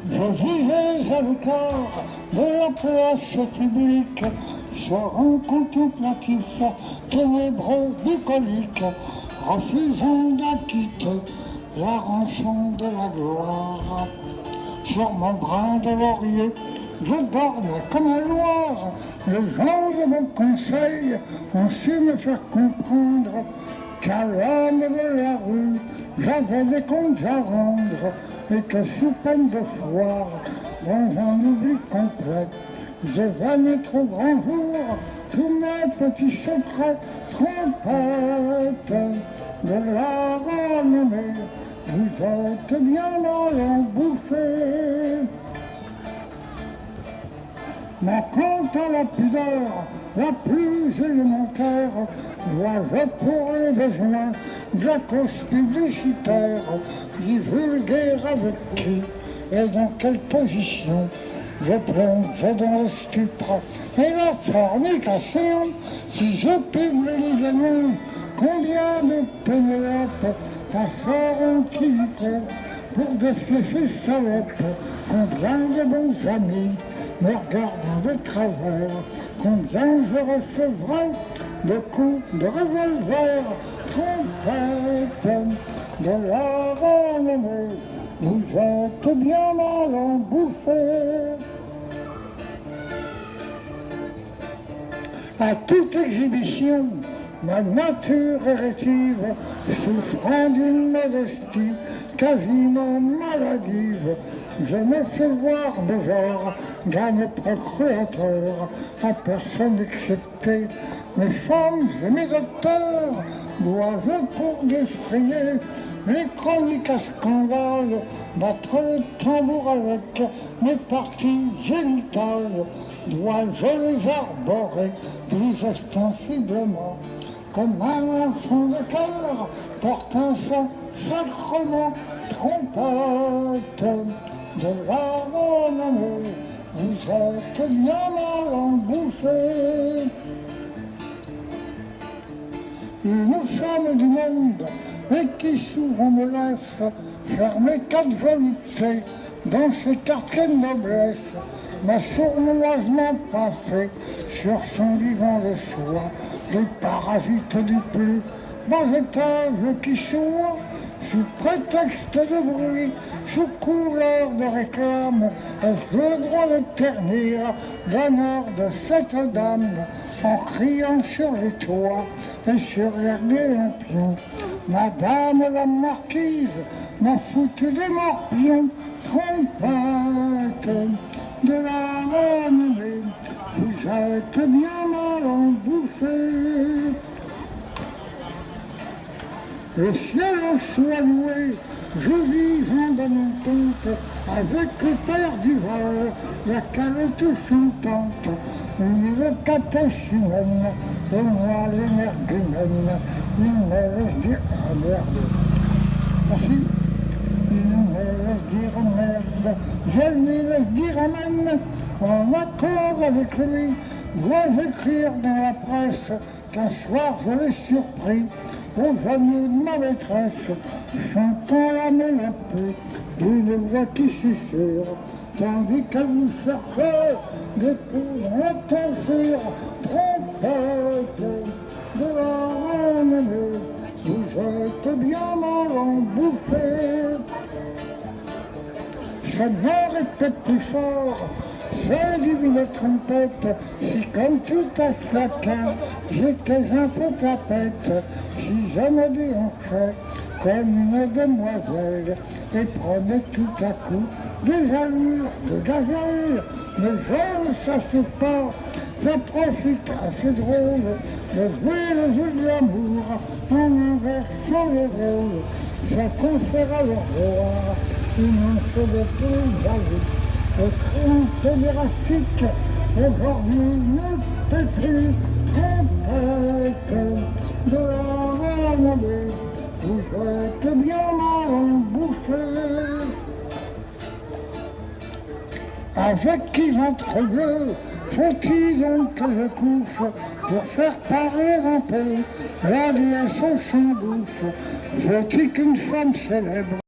Je vivais à l'écart de la place publique, serein contemplatif, ténébreux, bucolique, refusant d'acquitter la rançon de la gloire. Sur mon brin de laurier, je dormais comme un loir. Les gens de mon conseil ont su me faire comprendre qu'à l'homme de la rue, j'avais des comptes à rendre et que sous peine de foire, dans un oubli complet, je vais mettre au grand jour tous mes petits secrets, trompettes de la renommée. Vous êtes bien mal embouffés. Mais quant à la pudeur, la plus élémentaire, dois-je pour les besoins de la cause publicitaire divulguer avec qui et dans quelle position je plonge dans le stupre et la fornication. Si je publie les noms, combien de Pénélope passeront-ils pour des fiefs salopes? Combien de bons amis me regardant de travers? Combien je recevrai de coups de revolver? Trompette de la renommée, vous êtes bien mal embouffés. À toute exhibition, ma nature est rétive, souffrant d'une modestie quasiment maladive. Je me fais voir mes organes procréateurs, à personne excepté mes femmes et mes docteurs. Dois-je pour défrayer les chroniques à scandale battre le tambour avec mes parties génitales? Dois-je les arborer plus ostensiblement comme un enfant de cœur porte un sacrement? Trompette de la renommée, vous êtes bien mal embouffés. Une femme du monde et qui souvent me laisse faire mes quatre voluptés dans ces quartiers de noblesse, m'a sournoisement passé sur son divan de soie les parasites du plus bas étage qui sourd sous prétexte de bruit, sous couleur de réclame. Est-ce le droit de ternir l'honneur de cette dame en criant sur les toits et sur l'air des lampions? Madame la marquise m'a foutu des morpions. Trompette de la renommée, vous êtes bien mal embouffés. Le ciel en soit loué, je vis en bonne entente avec le père du Val, la calette chantante, une le catèche humaine, et moi l'énergumène, il me laisse dire ah merde. Merci. Il me laisse dire merde, je lui laisse dire amen, en accord avec lui. Dois-je écrire dans la presse qu'un soir je l'ai surpris au genoux de ma maîtresse, chantant la mélopée d'une voix qui susurre, tandis qu'elle vous cherchait des coups dans la tonsure. Trompette de la renommée, vous êtes bien mal embouffés. Sonore et peut-être plus fort, c'est divine trompette, si comme tout à chacun, j'étais un peu tapette, si je me déhanchais comme une demoiselle, et prenais tout à coup des allures de gazelle, mais je ne sache pas, j'en profite assez drôle de jouer le jeu de l'amour en inversant les rôles. Je confère à leur roi une once de plus-value. Le triomphe élastique, aujourd'hui ne peut plus. Trompette de la renommée, vous êtes bien mal embouffés. Avec qui ventreux faut-il donc que je couche pour faire parler un peu la déesse sans bouffe? Faut-il qu'une femme célèbre